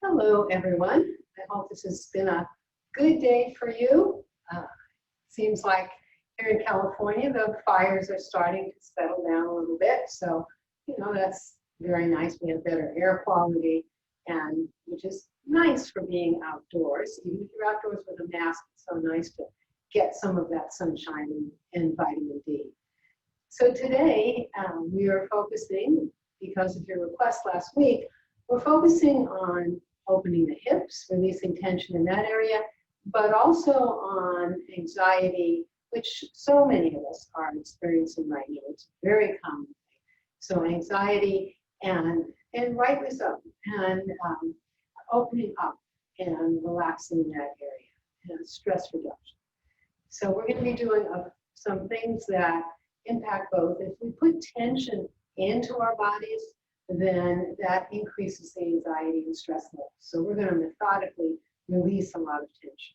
Hello, everyone. I hope this has been a good day for you. Seems like here in California, the fires are starting to settle down a little bit. So, that's very nice. We have better air quality, and which is nice for being outdoors. Even if you're outdoors with a mask, it's so nice to get some of that sunshine and vitamin D. So today, we are focusing, because of your request last week, we're focusing on opening the hips, releasing tension in that area, but also on anxiety, which so many of us are experiencing right now. It's very common. So anxiety and rightly so, and opening up and relaxing in that area, and stress reduction. So we're going to be doing some things that impact both. If we put tension into our bodies, then that increases the anxiety and stress levels. So we're going to methodically release a lot of tension.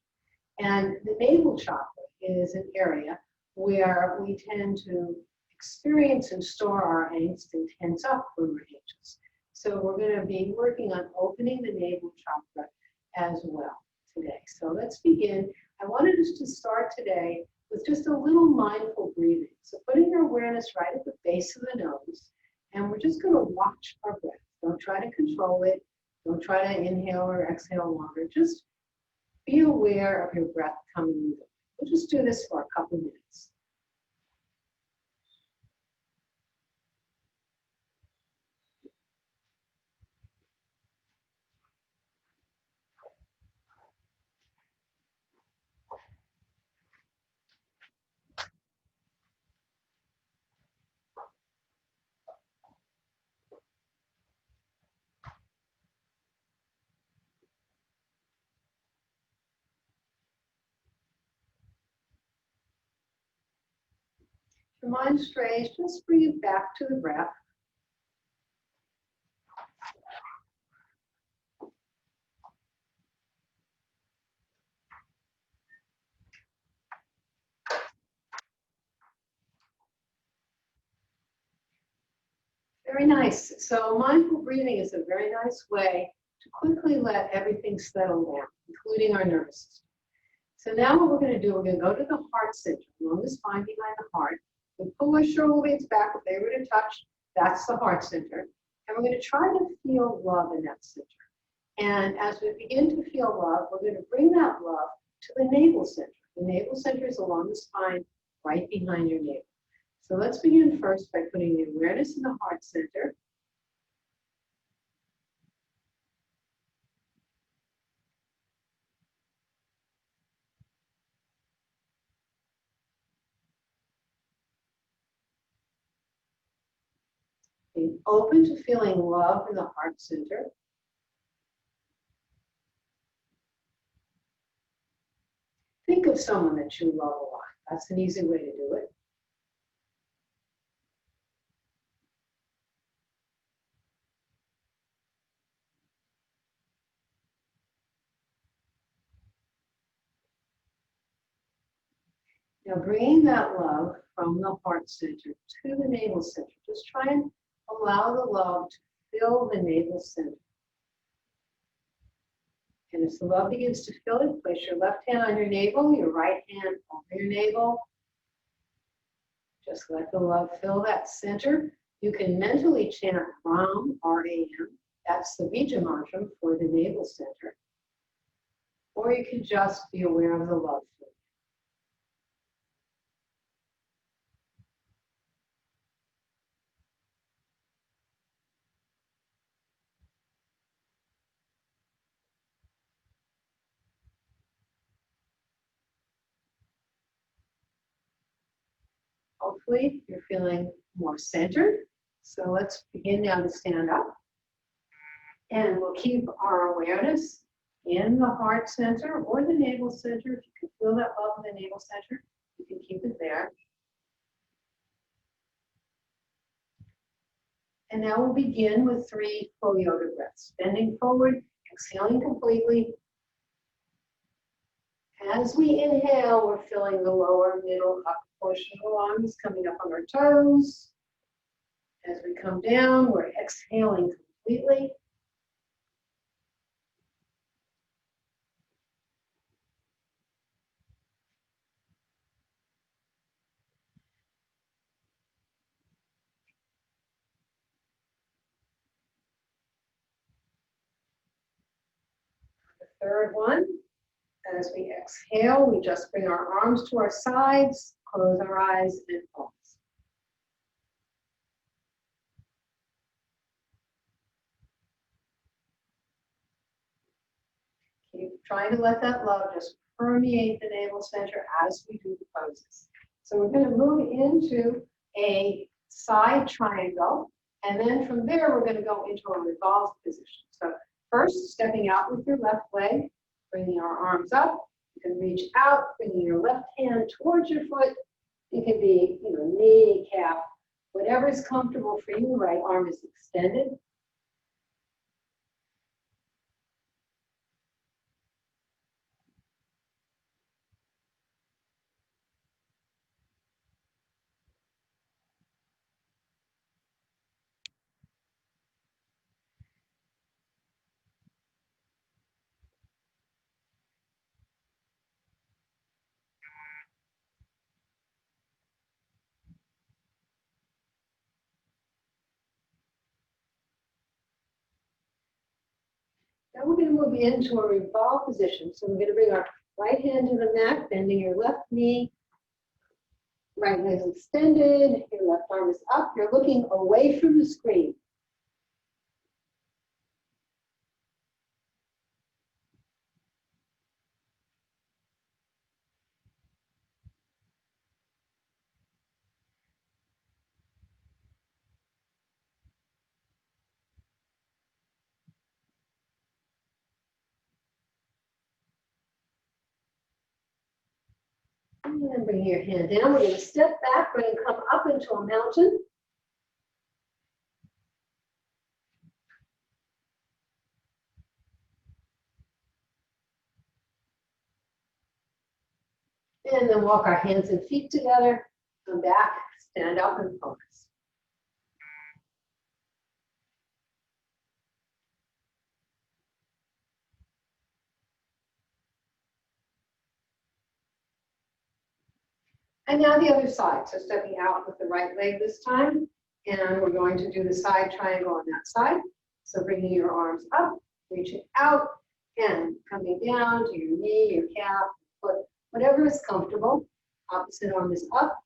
And the navel chakra is an area where we tend to experience and store our angst and tense up when we're anxious. So we're going to be working on opening the navel chakra as well today. So let's begin. I wanted us to start today with just a little mindful breathing. So putting your awareness right at the base of the nose, and we're just going to watch our breath. Don't try to control it. Don't try to inhale or exhale longer. Just be aware of your breath coming and going. We'll just do this for a couple minutes. If your mind strays, just bring it back to the breath. Very nice. So mindful breathing is a very nice way to quickly let everything settle down, including our nervous system. So now what we're going to do, we're going to go to the heart center, along the spine behind the heart. We pull our shoulder blades back if they were to touch. That's the heart center. And we're going to try to feel love in that center. And as we begin to feel love, we're going to bring that love to the navel center. The navel center is along the spine, right behind your navel. So let's begin first by putting the awareness in the heart center. Being open to feeling love in the heart center. Think of someone that you love a lot. That's an easy way to do it. Now bringing that love from the heart center to the navel center. Just try and allow the love to fill the navel center. And as the love begins to fill it, place your left hand on your navel, your right hand over your navel. Just let the love fill that center. You can mentally chant Ram, R-A-M. That's the Bija mantra for the navel center. Or you can just be aware of the love. Hopefully you're feeling more centered. So let's begin now to stand up. And we'll keep our awareness in the heart center or the navel center. If you can feel that love in the navel center, you can keep it there. And now we'll begin with 3 full yoga breaths. Bending forward, exhaling completely. As we inhale, we're feeling the lower, middle, upper portion of the lungs coming up on our toes. As we come down, we're exhaling completely. Third one, as we exhale, we just bring our arms to our sides, close our eyes, and pause. Keep trying to let that love just permeate the navel center as we do the poses. So we're going to move into a side triangle, and then from there we're going to go into a revolved position. So first, stepping out with your left leg, bringing our arms up. You can reach out, bringing your left hand towards your foot. It can be, knee, calf, whatever is comfortable for you. Right arm is extended. Now we're going to move into a revolve position. So we're going to bring our right hand to the mat, bending your left knee. Right leg is extended, your left arm is up. You're looking away from the screen. And then bring your hand down. We're going to step back. We're going to come up into a mountain. And then walk our hands and feet together. Come back, stand up and focus. And now the other side. So stepping out with the right leg this time. And we're going to do the side triangle on that side. So bringing your arms up, reaching out, and coming down to your knee, your calf, foot, whatever is comfortable. Opposite arm is up.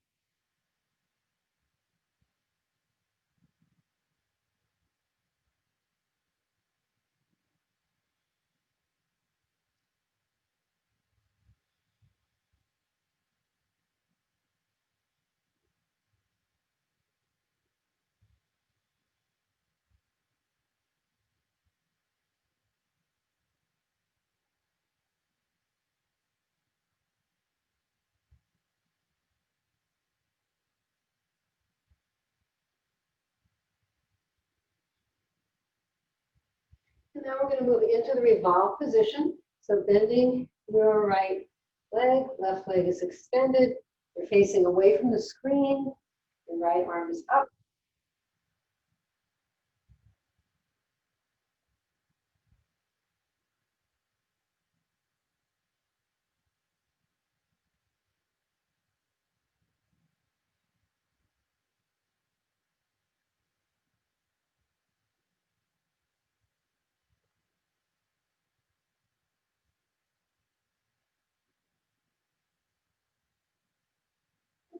And now we're going to move into the revolve position. So bending your right leg, left leg is extended. You're facing away from the screen. Your right arm is up.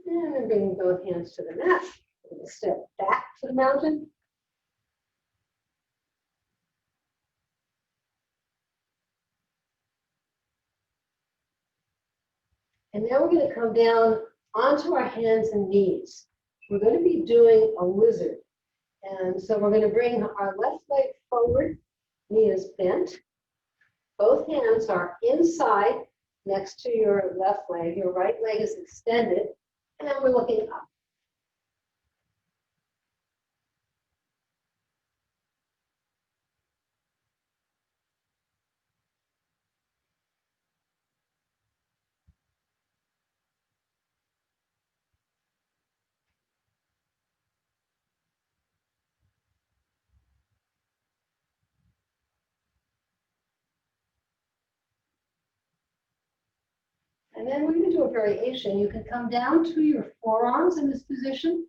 And then bringing both hands to the mat. We're going to step back to the mountain. And now we're going to come down onto our hands and knees. We're going to be doing a lizard. And so we're going to bring our left leg forward, knee is bent. Both hands are inside next to your left leg. Your right leg is extended. And then we're looking up. And then we're going to do a variation. You can come down to your forearms in this position.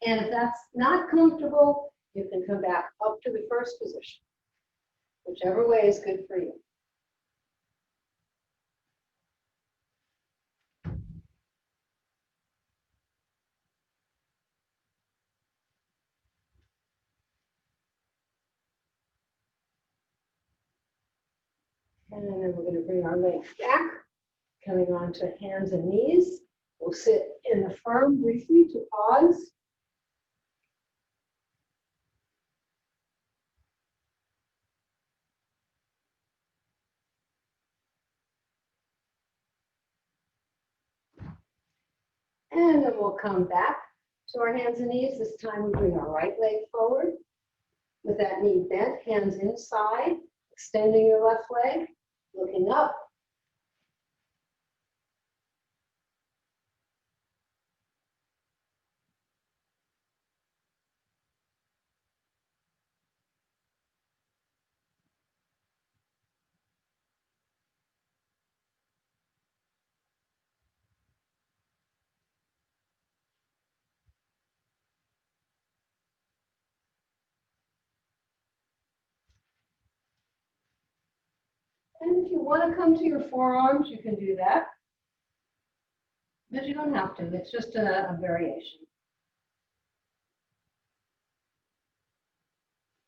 And if that's not comfortable, you can come back up to the first position. Whichever way is good for you. And then we're going to bring our legs back, coming on to hands and knees. We'll sit in the firm briefly to pause. And then we'll come back to our hands and knees. This time we bring our right leg forward with that knee bent, hands inside, extending your left leg, looking up. And if you want to come to your forearms, you can do that. But you don't have to. It's just a variation.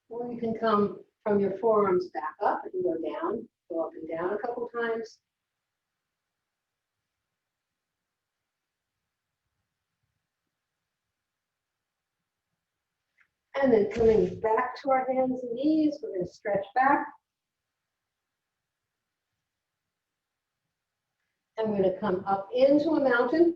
Or you can come from your forearms back up and go down, go up and down a couple times. And then coming back to our hands and knees, we're going to stretch back. And we're going to come up into a mountain.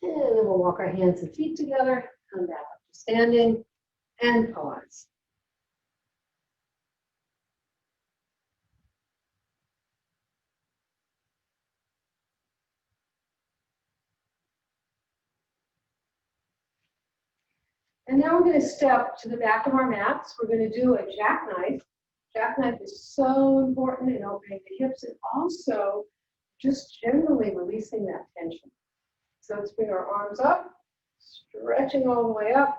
And then we'll walk our hands and feet together, come back up to standing, and pause. And now we're going to step to the back of our mats. We're going to do a jackknife. Jackknife is so important in opening the hips and also just generally releasing that tension. So let's bring our arms up, stretching all the way up,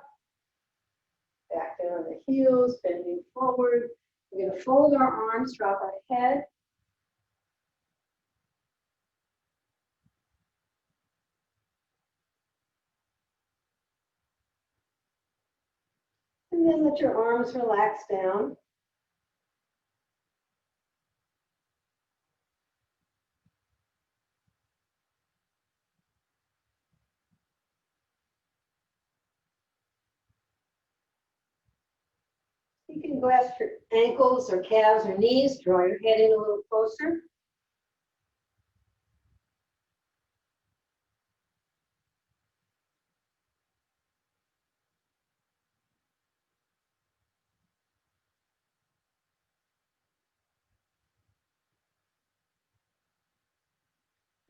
back down on the heels, bending forward. We're going to fold our arms, drop our head. And then let your arms relax down. You can grasp your ankles or calves or knees, draw your head in a little closer.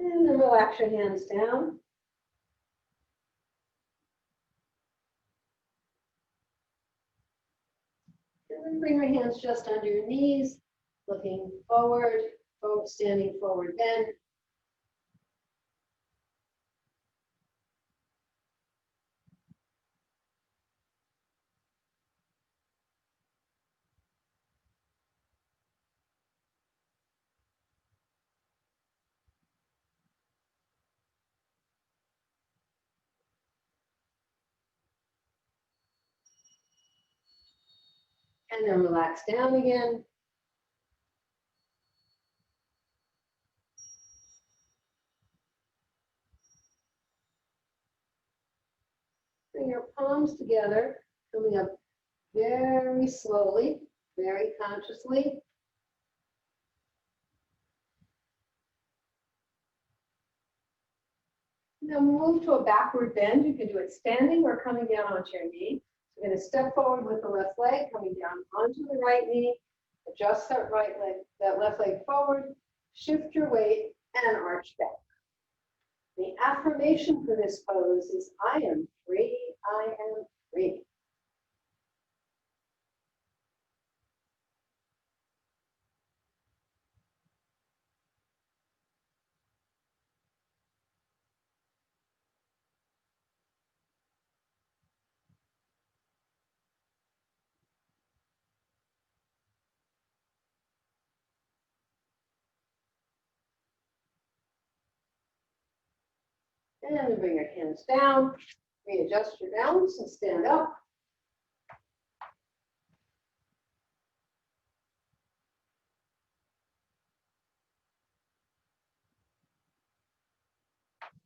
And then relax your hands down. And then bring your hands just under your knees, looking forward, standing forward bend. And then relax down again. Bring your palms together, coming up very slowly, very consciously. Now move to a backward bend. You can do it standing or coming down onto your knee. So you're going to step forward with the left leg, coming down onto the right knee. Adjust that right leg, that left leg forward. Shift your weight and arch back. The affirmation for this pose is I am free, I am free. And then bring your hands down, readjust your balance and stand up.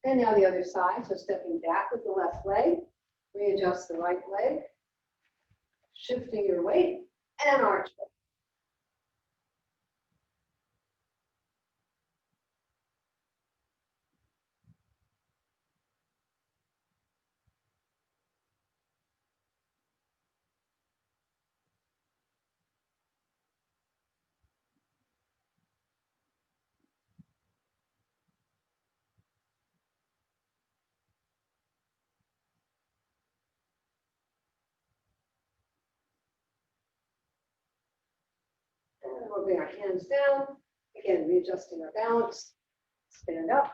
And now the other side, so stepping back with the left leg, readjust the right leg, shifting your weight, and arch it. And we'll bring our hands down. Again, readjusting our balance. Stand up.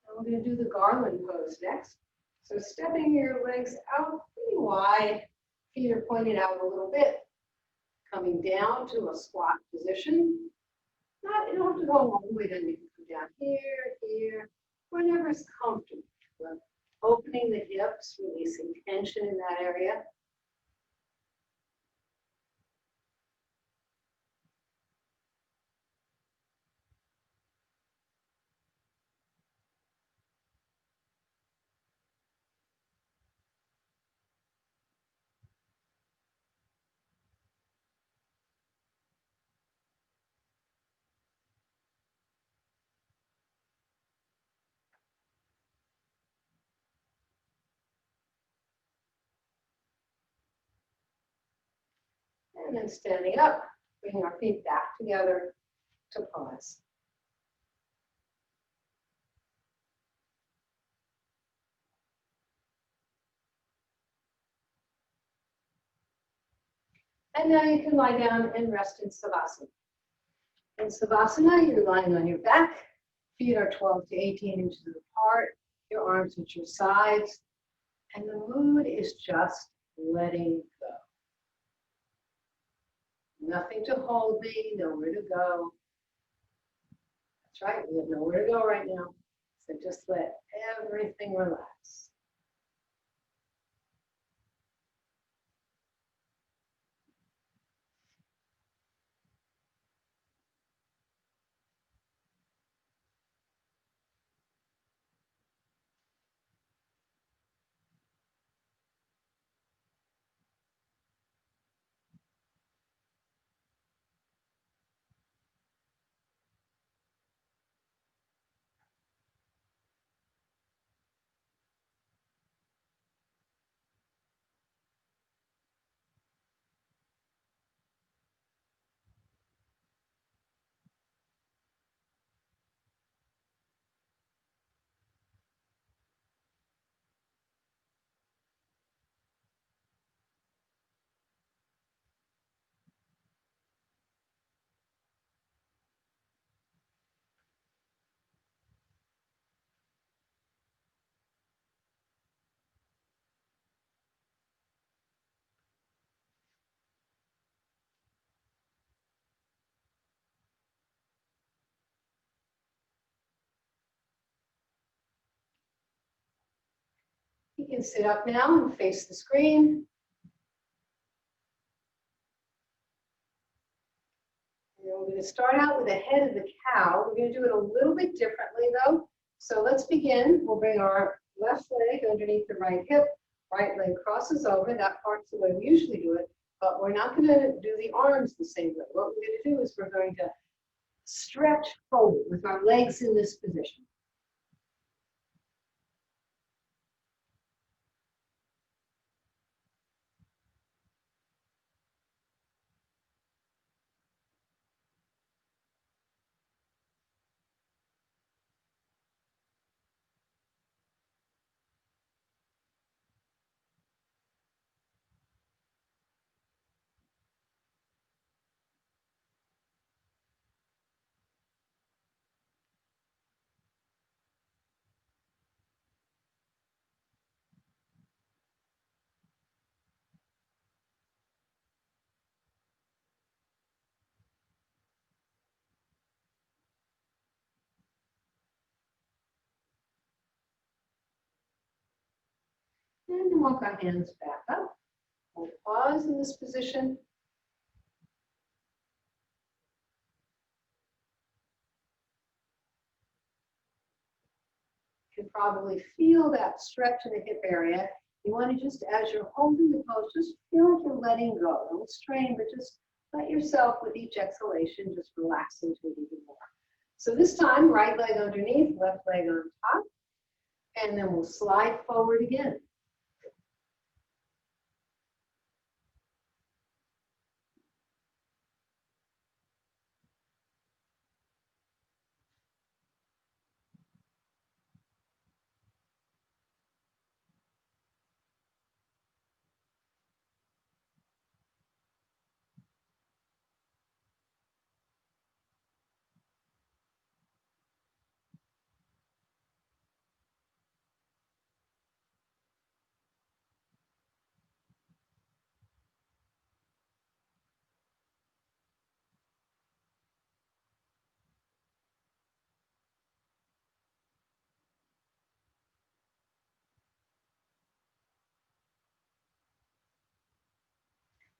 And we're going to do the garland pose next. So stepping your legs out pretty wide. Feet are pointed out a little bit. Coming down to a squat position. Not, you don't have to go all the way down. You can come down here, here, whenever it's comfortable. Opening the hips, releasing tension in that area. And then standing up, bringing our feet back together to pause. And now you can lie down and rest in Savasana. In Savasana, you're lying on your back. Feet are 12 to 18 inches apart. Your arms at your sides. And the mood is just letting go. Nothing to hold me, nowhere to go. That's right, we have nowhere to go right now. So just let everything relax. You can sit up now and face the screen. And we're going to start out with the head of the cow. We're going to do it a little bit differently though. So let's begin. We'll bring our left leg underneath the right hip. Right leg crosses over. That part's the way we usually do it. But we're not going to do the arms the same way. What we're going to do is we're going to stretch forward with our legs in this position. And then walk our hands back up. We'll pause in this position. You can probably feel that stretch in the hip area. You want to just, as you're holding the pose, just feel like you're letting go. Don't strain, but just let yourself, with each exhalation, just relax into it even more. So this time, right leg underneath, left leg on top, and then we'll slide forward again.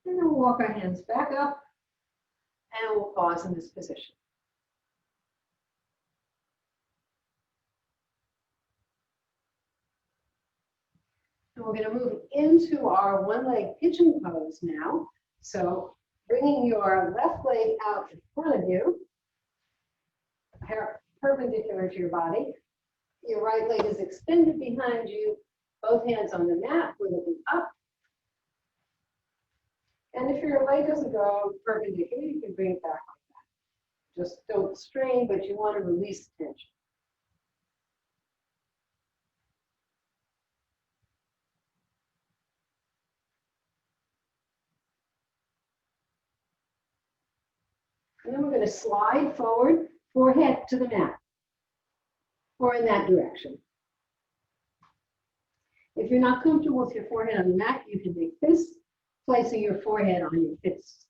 And then we'll walk our hands back up, and we'll pause in this position. And we're going to move into our one-leg pigeon pose now. So bringing your left leg out in front of you, perpendicular to your body. Your right leg is extended behind you, both hands on the mat. We're looking up. And if your leg doesn't go perpendicular, you can bring it back like that. Just don't strain, but you want to release tension. And then we're going to slide forward, forehead to the mat, or in that direction. If you're not comfortable with your forehead on the mat, you can make this, placing your forehead on your fists.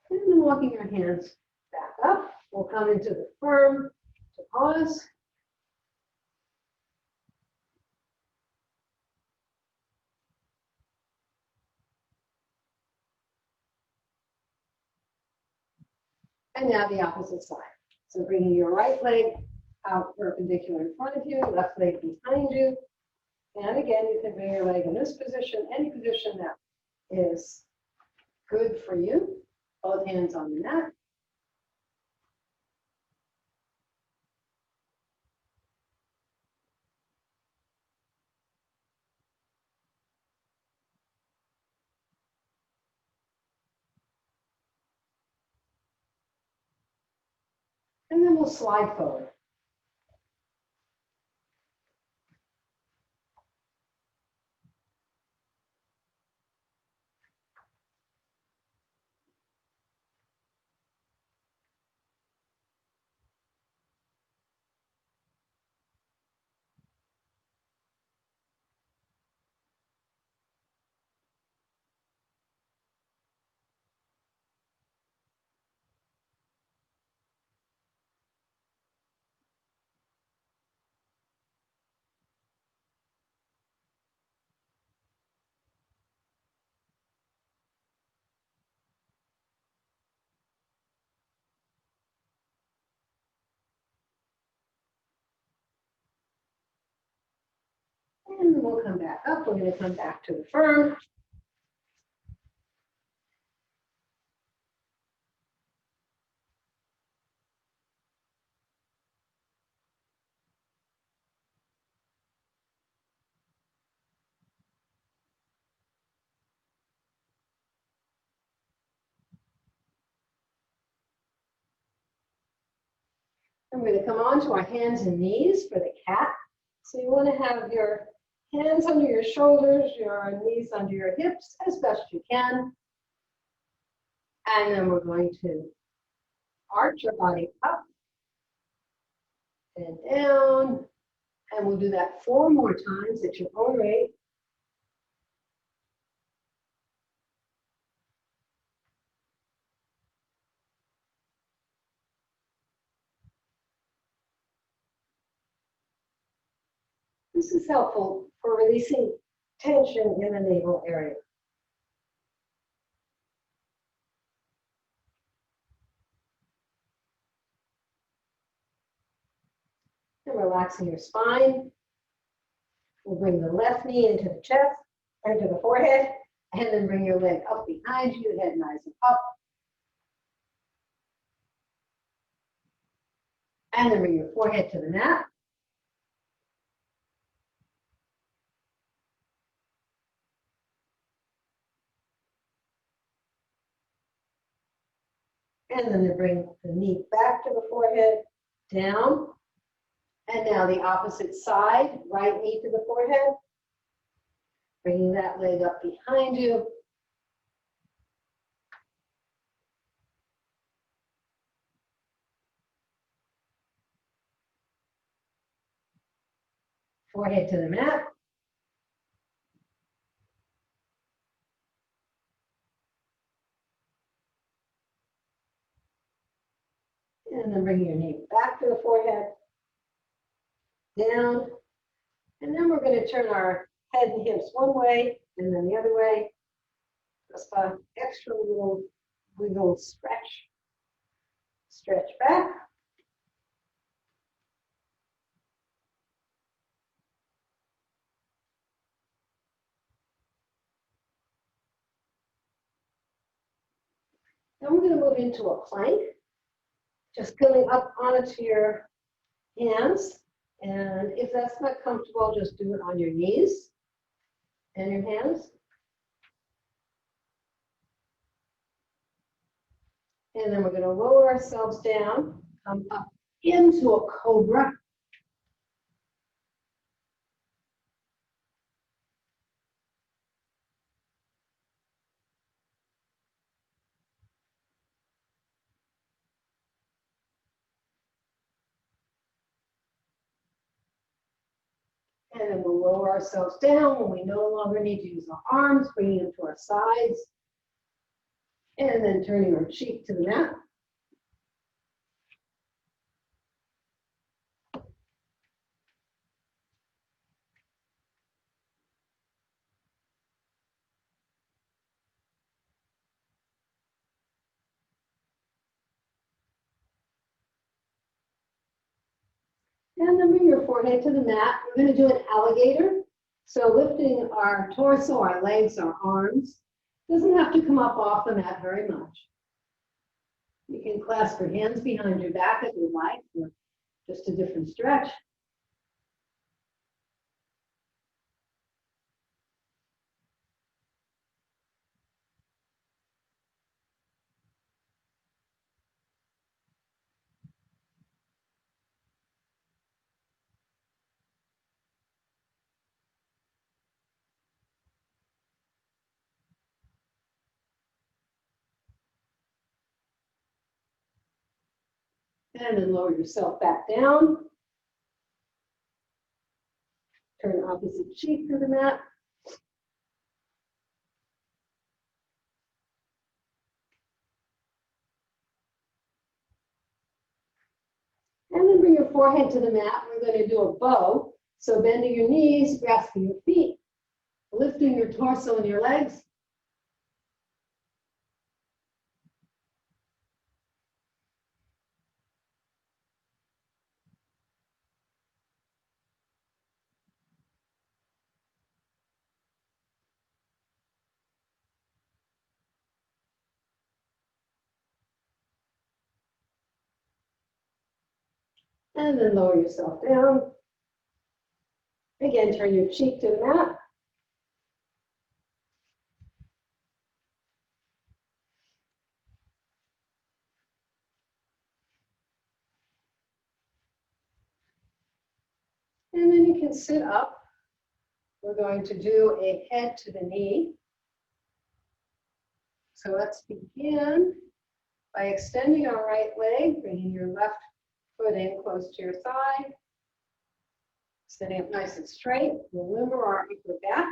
And then walking your hands back up, we'll come into the firm to pause. And now the opposite side. So bringing your right leg out perpendicular in front of you, left leg behind you. And again, you can bring your leg in this position, any position that is good for you. Both hands on the mat. And then we'll slide forward. And then we'll come back up. We're going to come back to the firm. And we're going to come on to our hands and knees for the cat. So you want to have your hands under your shoulders, your knees under your hips as best you can. And then we're going to arch your body up and down. And we'll do that 4 more times at your own rate. This is helpful for releasing tension in the navel area. And relaxing your spine. We'll bring the left knee into the chest, into the forehead, and then bring your leg up behind you, head nice and up. And then bring your forehead to the mat. And then bring the knee back to the forehead, down. And now the opposite side, right knee to the forehead. Bringing that leg up behind you. Forehead to the mat. And then bring your knee back to the forehead, down. And then we're going to turn our head and hips one way and then the other way. Just an extra little wiggle stretch. Stretch back. Then we're going to move into a plank. Just coming up onto your hands. And if that's not comfortable, just do it on your knees and your hands. And then we're going to lower ourselves down, come up into a cobra. And then we'll lower ourselves down when we no longer need to use our arms, bringing them to our sides. And then turning our cheek to the mat. And then bring your forehead to the mat. We're going to do an alligator. So lifting our torso, our legs, our arms. Doesn't have to come up off the mat very much. You can clasp your hands behind your back if you like, or just a different stretch. And then lower yourself back down. Turn opposite cheek to the mat. And then bring your forehead to the mat. We're going to do a bow. So bending your knees, grasping your feet, lifting your torso and your legs. And then lower yourself down. Again, turn your cheek to the mat. And then you can sit up. We're going to do a head to the knee. So let's begin by extending our right leg, bringing your left foot in close to your thigh. Sitting up nice and straight. We'll limber our upper back.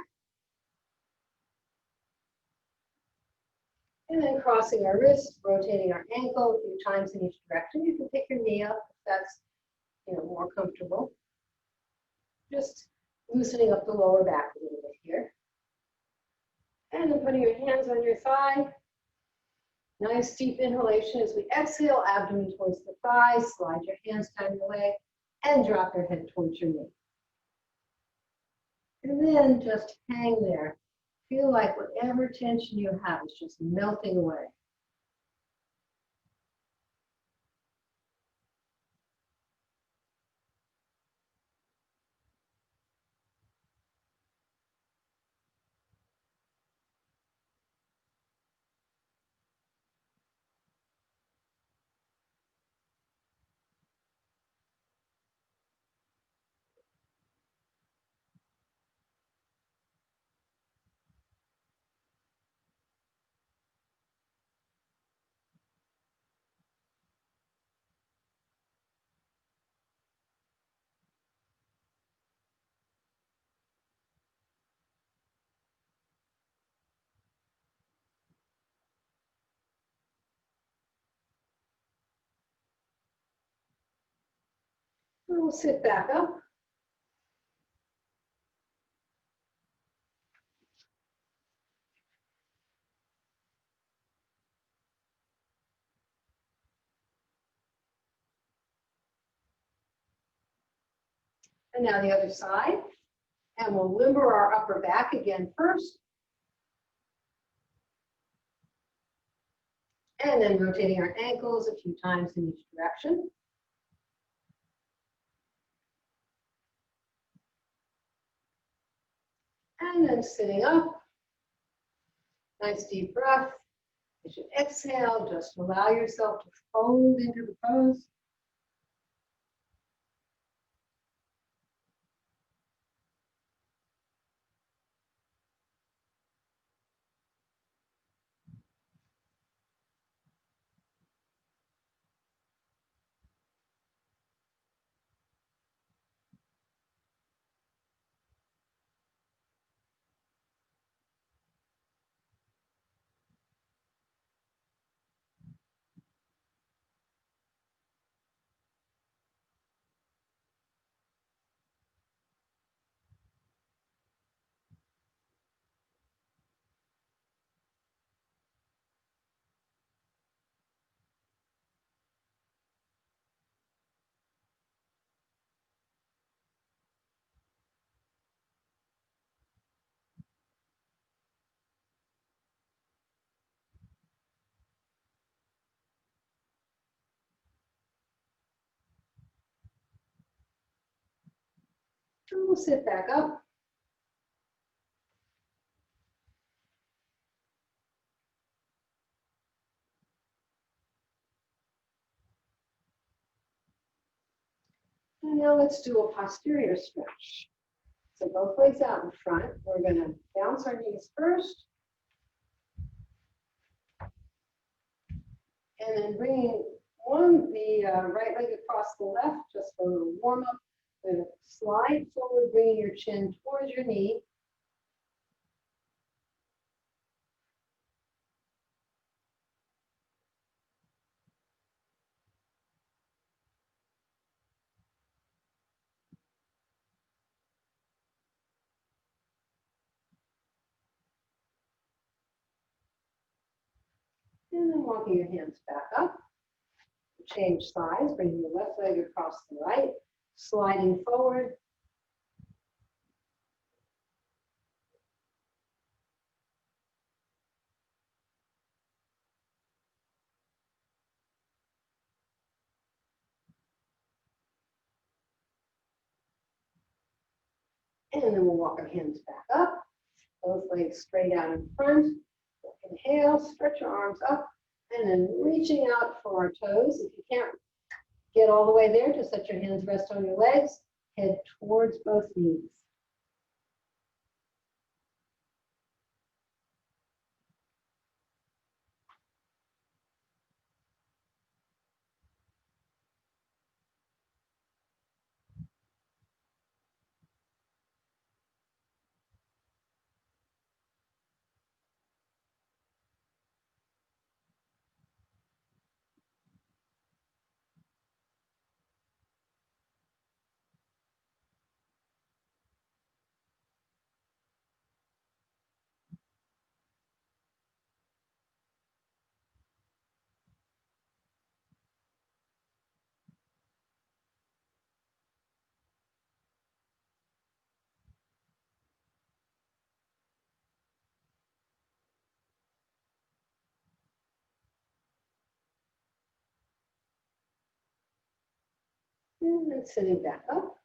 And then crossing our wrist, rotating our ankle a few times in each direction. You can pick your knee up if that's more comfortable. Just loosening up the lower back a little bit here. And then putting your hands on your thigh. Nice deep inhalation as we exhale, abdomen towards the thigh. Slide your hands down your leg and drop your head towards your knee. And then just hang there. Feel like whatever tension you have is just melting away. We'll sit back up. And now the other side. And we'll limber our upper back again first. And then rotating our ankles a few times in each direction. And then sitting up. Nice deep breath. As you exhale, just allow yourself to fold into the pose. And we'll sit back up. And now let's do a posterior stretch. So both legs out in front. We're going to bounce our knees first. And then bringing the right leg across the left, just for a little warm up. We're going to slide forward, bringing your chin towards your knee. And then walking your hands back up. Change sides, bringing the left leg across the right, sliding forward. And then we'll walk our hands back up. Both legs straight out in front. Inhale, stretch your arms up, and then reaching out for our toes. If you can't get all the way there, just let your hands rest on your legs. head towards both knees. And then sitting back up.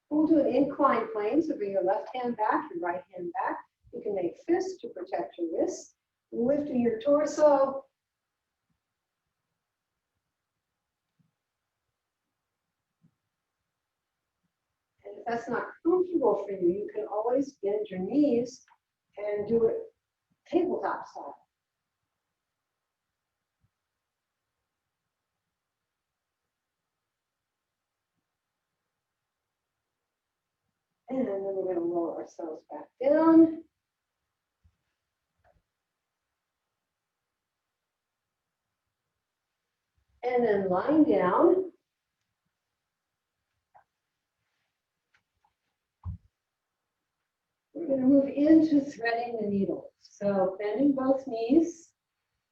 We'll do an inclined plane, so bring your left hand back, your right hand back. You can make fists to protect your wrists. Lifting your torso. And if that's not comfortable for you, you can always bend your knees and do it tabletop style. And then we're going to lower ourselves back down. And then lying down. We're going to move into threading the needle. So bending both knees.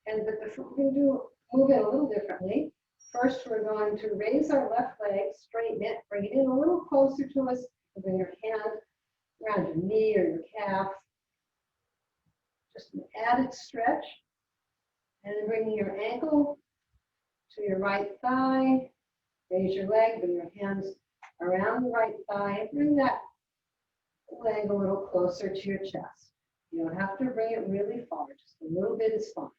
But before we're going to move it a little differently. First, we're going to raise our left leg, straighten it, bring it in a little closer to us. Bring your hand around your knee or your calf. Just an added stretch. And then bringing your ankle to your right thigh. Raise your leg, bring your hands around the right thigh. Bring that leg a little closer to your chest. You don't have to bring it really far, just a little bit is fine.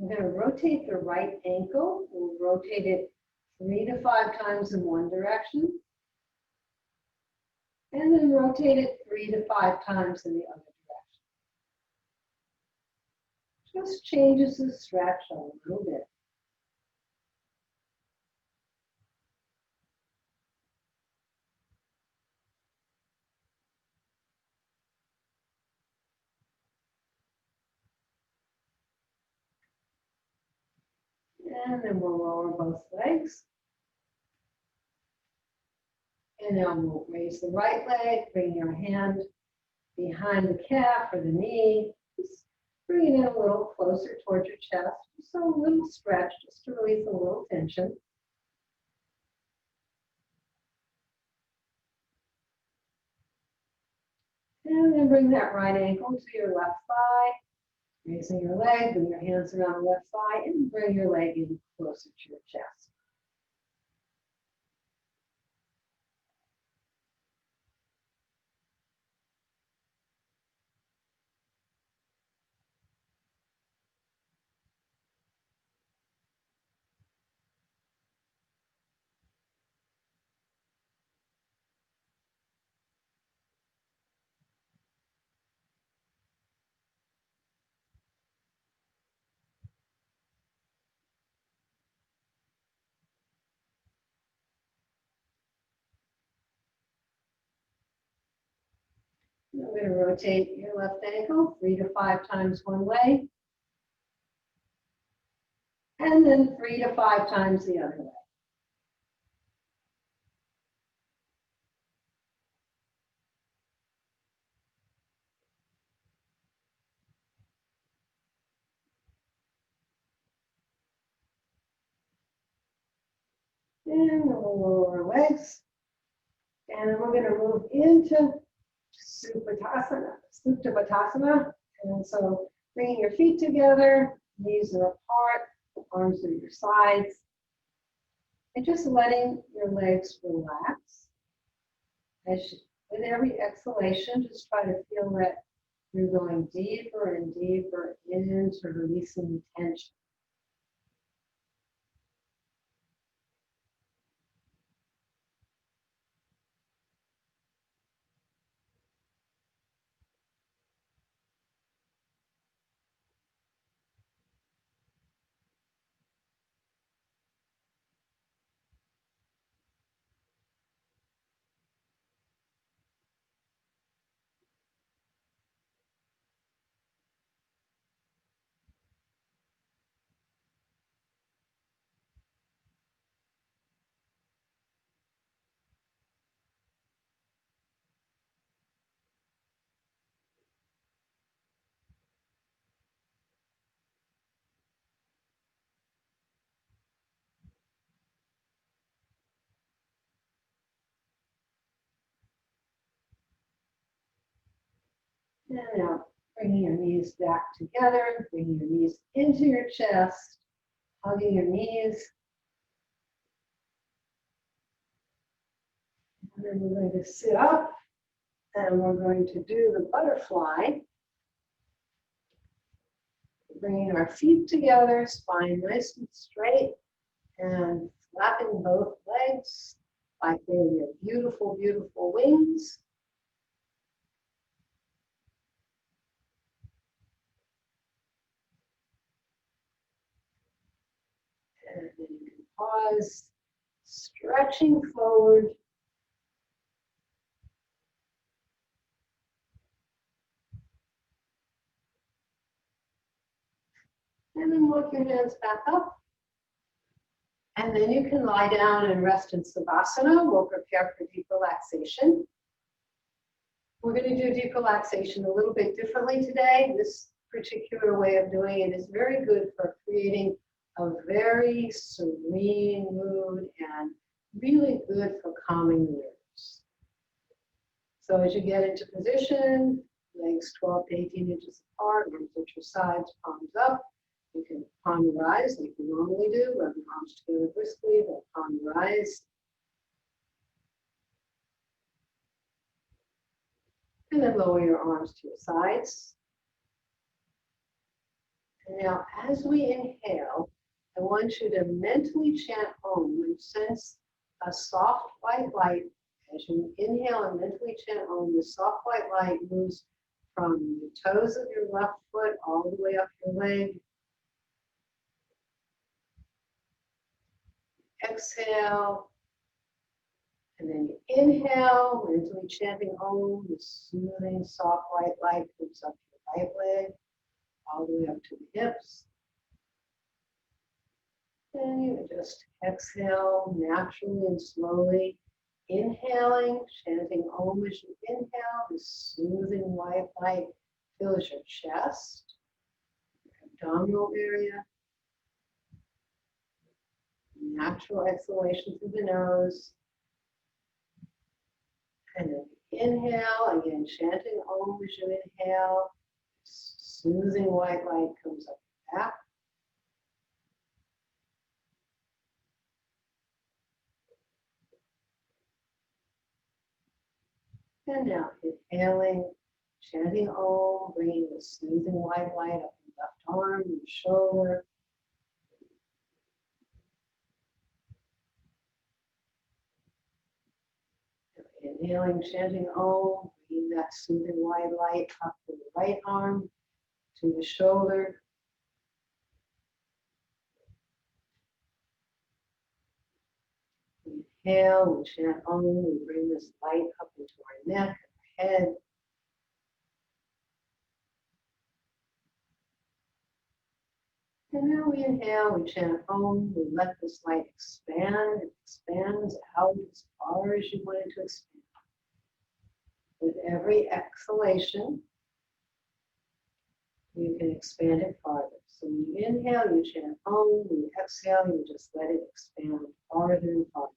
I'm going to rotate the right ankle. We'll rotate it 3 to 5 times in one direction. And then rotate it 3 to 5 times in the other direction. Just changes the stretch a little bit. And then we'll lower both legs. And now we'll raise the right leg, bring your hand behind the calf or the knee. Just bring it in a little closer towards your chest. Just a little stretch, just to release a little tension. And then bring that right ankle to your left thigh. Raising your leg, bring your hands around the left thigh, and bring your leg in closer to your chest. I'm going to rotate your left ankle 3 to 5 times one way. And then 3 to 5 times the other way. And then we'll lower our legs. And then we're going to move into Supta. And so bringing your feet together, knees are apart, arms are your sides, and just letting your legs relax. With every exhalation, just try to feel that you're going deeper and deeper into releasing tension. And now bringing your knees back together, bringing your knees into your chest, hugging your knees. And then we're going to sit up and we're going to do the butterfly. Bringing our feet together, spine nice and straight, and flapping both legs like they're your beautiful, beautiful wings. And then you can pause, stretching forward. And then walk your hands back up. And then you can lie down and rest in Savasana. We'll prepare for deep relaxation. We're going to do deep relaxation a little bit differently today. This particular way of doing it is very good for creating a very serene mood and really good for calming the nerves. So as you get into position, legs 12 to 18 inches apart, arms at your sides, palms up. You can palm your eyes like you normally do, rub your arms together briskly, then palm your eyes. And then lower your arms to your sides. And now as we inhale, I want you to mentally chant Om and sense a soft white light. As you inhale and mentally chant Om, the soft white light moves from the toes of your left foot all the way up your leg. Exhale. And then you inhale, mentally chanting Om, the soothing soft white light moves up your right leg, all the way up to the hips. And you just exhale naturally and slowly, inhaling, chanting Om as you inhale. The soothing white light fills your chest, your abdominal area. Natural exhalation through the nose. And then inhale, again chanting Om as you inhale. Soothing white light comes up your back. And now inhaling, chanting Om, bringing the soothing white light up your left arm, your shoulder. Inhaling, chanting Om, bringing that soothing white light up to the right arm, to the shoulder. Inhale, we chant Om, we bring this light up into our neck, our head. And now we inhale, we chant Om, we let this light expand. It expands out as far as you want it to expand. With every exhalation, you can expand it farther. So when you inhale, you chant Om. When you exhale, you just let it expand farther and farther.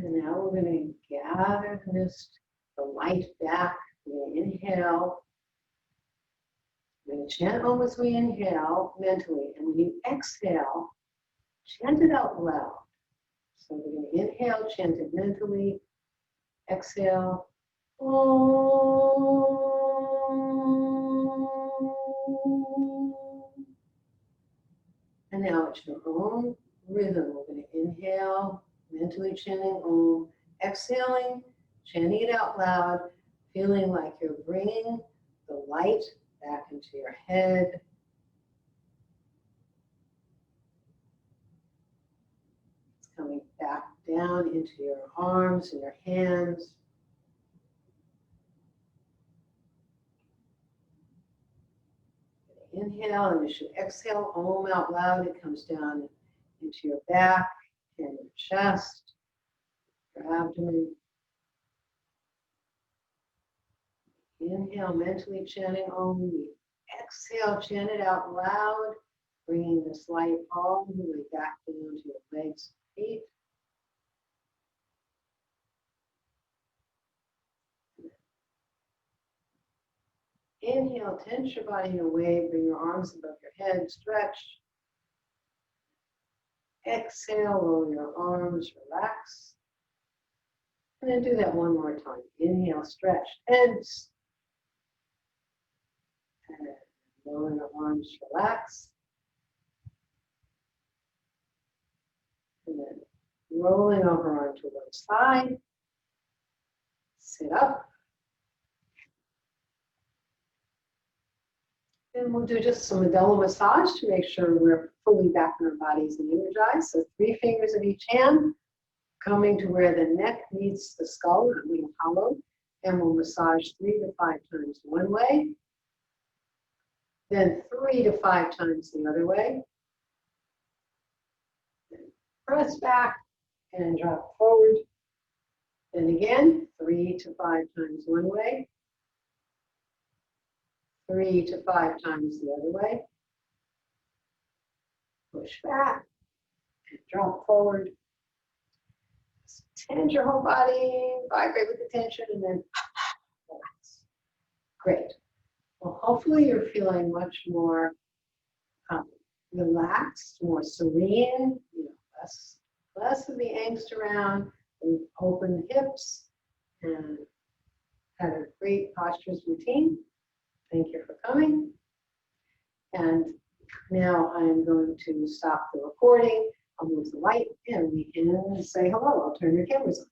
And now we're going to gather the light back. We're going to inhale. We're going to chant Om as we inhale mentally. And when you exhale, chant it out loud. So we're going to inhale, chant it mentally. Exhale. Om. And now it's your own rhythm. We're going to inhale, mentally chanting Om. Exhaling, chanting it out loud, feeling like you're bringing the light back into your head. It's coming back down into your arms and your hands. Inhale, and as you exhale Om out loud, it comes down into your back and your chest, your abdomen. Inhale, mentally chanting Om. We exhale, chant it out loud, bringing this light all the way back down to your legs and feet. Inhale, tense your body in a wave, bring your arms above your head, stretch. Exhale, roll your arms, relax. And then do that one more time. Inhale, stretch, tense. And roll your arms, relax. And then rolling over onto one side. Sit up. And we'll do just some medulla massage to make sure we're fully back in our bodies and energized. So 3 fingers of each hand, coming to where the neck meets the skull, a little hollow. And we'll massage 3 to 5 times one way. Then 3 to 5 times the other way. Then press back and drop forward. And again, 3 to 5 times one way. 3 to 5 times the other way. Push back and drop forward. Tend your whole body, vibrate with the tension, and then relax. Great. Well, hopefully you're feeling much more relaxed, more serene, less of the angst around. We've opened the hips and had a great postures routine. Thank you for coming. And now I'm going to stop the recording. I'll move the light and we can say hello. I'll turn your cameras on.